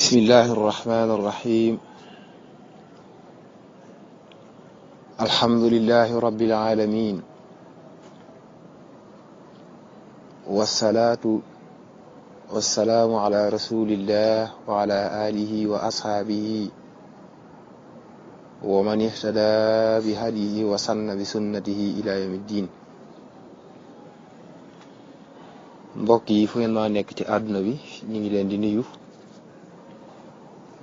بسم الله الرحمن الرحيم. الحمد لله رب العالمين، والصلاة والسلام على رسول الله وعلى آله وأصحابه ومن اهتدى بهديه وسن بسنته إلى يوم الدين. mbokk yi fu ngeen ma nekk ci àdduna bi ñu ngi leen di nuyu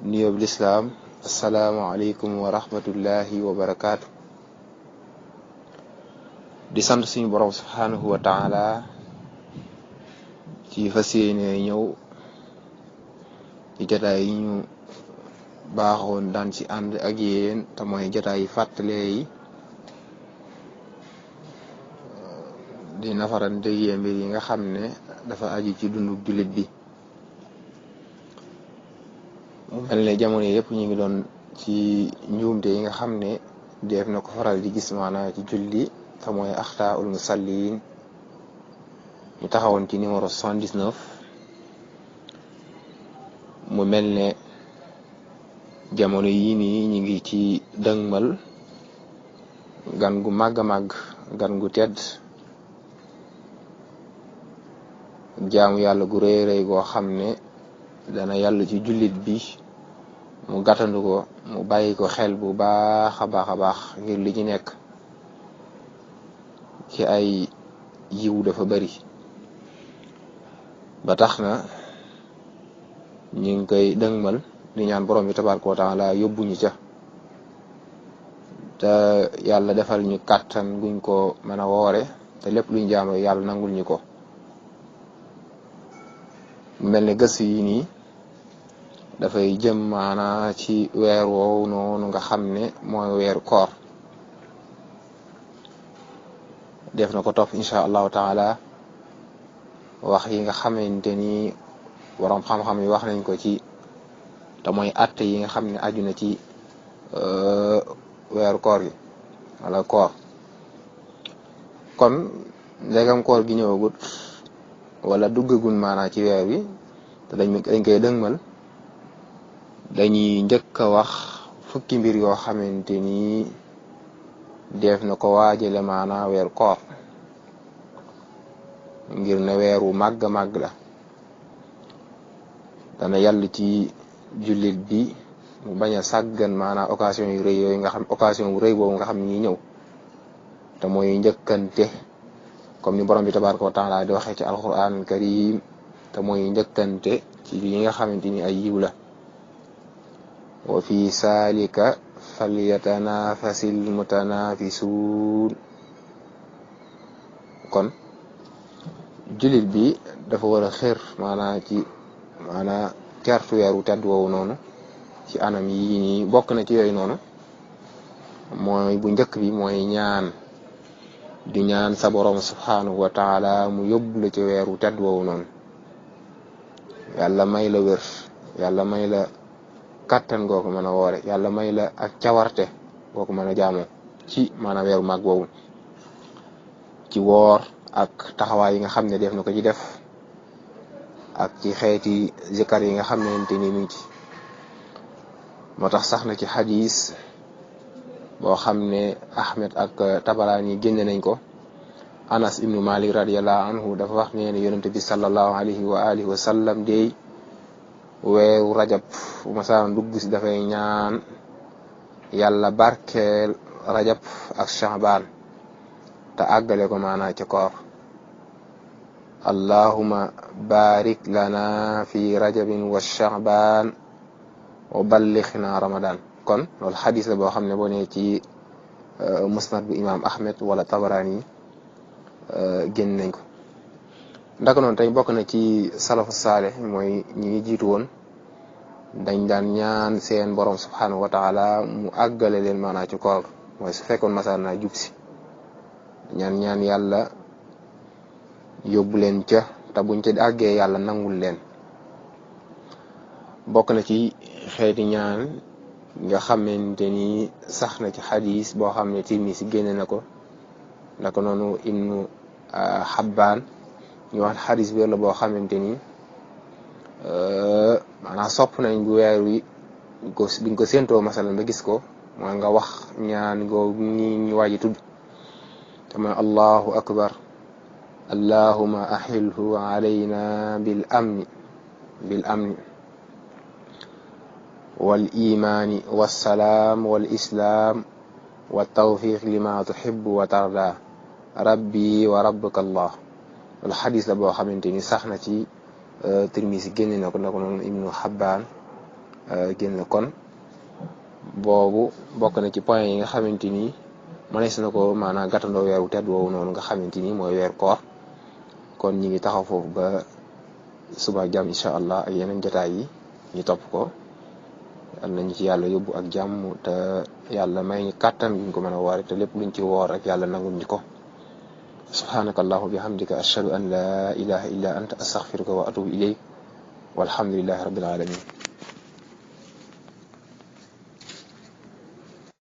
nuyoob lislaam. asalaamaaleykum wa rahmatullahi wa barakaatu. di sant suñu borom subhanahu wa taala ci fas yéene ñëw ci jataay yi ñu baaxoon daan ci ànd ak yéen te mooy jataay yi fàttale yi di nafarante yee mbir yi nga xam ne dafa aju ci dundu jullit bi. mu mel ne jamono yëpp ñu ngi doon ci njuumte yi nga xam ne def na ko faral di gis maanaam ci julli te mooy axtaaul musallin. ñu taxawoon ci numéro 79. mu mel ne jamono yii nii ñu ngi ci dëngmal gan gu màgg a màgg, gan gu tedd, jaamu yàlla gu rëy rëy goo xam ne dana yàlla ci jullit bi mu gàttandu ko, mu bàyyi ko xel bu baax a baax ngir li ci nekk ci ay yiw dafa bari. ba tax na ñu ngi koy dëngmal di ñaan borom bi tabaraka wa taala yóbbuñu ca te yàlla defal ñu kàttan guñ ko mën a woore te lépp luñ jaamu yàlla nangul ñu ko. mel ne gëstu yi nii dafay jëm maanaa ci weer woowu noonu nga xam ne mooy weeru koor. def na ko topp incha allahu taala wax yi nga xamante ni borom xam-xam yi wax nañ ko ci te mooy atte yi nga xam ne aju na ci weeru koor gi wala koor. kon ndegam koor gi ñëwagut wala duggagun maanaa ci weer wi te dañ koy dëngmal, dañuy njëkk a wax fukki mbir yoo xamante ni def na ko waajale maanaa weeru koor ngir ne weeru màgg màgg la. dana yàlla ci jullit bi mu bañ a sàggan maanaa occasion yu rëy yooyu nga xam, occasion bu rëy boobu nga xam ne ñi ñëw te mooy njëkkante comme ni borom bi tabaraka wa taala di waxee ci alquran karim te mooy njëkkante ci yi nga xamante ni ay yiw la. wa fi salika falyatanafasil mutanafisuun. kon jullit bi dafa war a xër maanaa ci maanaa tertu weeru tedd woowu noonu ci anam yi nii. bokk na ci yooyu noonu mooy bu njëkk bi mooy ñaan di ñaan sa borom subhanahu wa taala mu yóbbu la ci weeru tedd woowu noonu. yàlla may la wér, yàlla may la kàttan goo ko mën a woore, yàlla may la ak cawarte goo ko mën a jaamoo ci maanaam weeru màgg woowu ci woor ak taxawaay yi nga xam ne def na ko ci def ak ci xeeti zikar yi nga xam ne ni mi ngi ci. moo tax sax na ci xadis boo xam ne Ahmed ak Tabarani génne nañ ko. Anas ibnu Malik radiallahu anhu dafa wax ne yonente bi sallallahu alayhi wa alihi wa sallam dey weeru rajab bu masaan dugg si dafay ñaan yàlla barkeel rajab ak sha'ban te àggale ko maanaa ci koor. allahuma barik lana fi rajabin wa sha'ban wa ballighna ramadan. kon loolu xadis la boo xam ne boo nee ci musnad bu imam Ahmed wala Tabarani génn nañ ko. ndaka noonu tey bokk na ci salafu saalih mooy ñi jiitu woon dañ daan ñaan seen borom subhanahu wa taala mu àggale leen maanaa ci koor. mooy su fekkoon masaan naa jub si ñaan yàlla yóbbu leen ca te buñ ca àggee yàlla nangul leen. bokk na ci xeeti ñaan nga xamante ni sax na ci xadis boo xam ne Tirmisi génne na ko. naka noonu ibnu Xabbaan ñu wax xadis bi la boo xamante ni maanaam sopp nañ bu weer wi biñ ko séentoo masalan ba gis ko mooy nga wax ñaan goo ñu waaji tudd te mooy allahu akbar allahuma ahilhu alayna bil amni wal imaani wassalaam wal islaam wa tawfiq lima tuhibbu wa tarda rabbi wa rabbuka allah. wala xadis la boo xamante ni sax na ci Tirmisi génne na ko noonu Ibnu Xabbaan génn kon boobu bokk na ci point yi nga xamante ni mënees na ko maanaam gàttandoo weeru tedd woowu noonu nga xamante ni mooy weer koor. kon ñi ngi taxaw foofu ba suba jàmm incha allah ak yeneen jotaay yi ñu topp ko yal nañu ci yàlla yóbbu ak jàmm te yàlla may ñu kàttan yuñ ko mën a woore te lépp luñ ci woor rek yàlla nangul ñu ko. subhanaka allahumma bihamdika ashhadu an la ilaha illa anta astaghfiruka wa atubu ilayk walhamdulillahi rabbil alamin.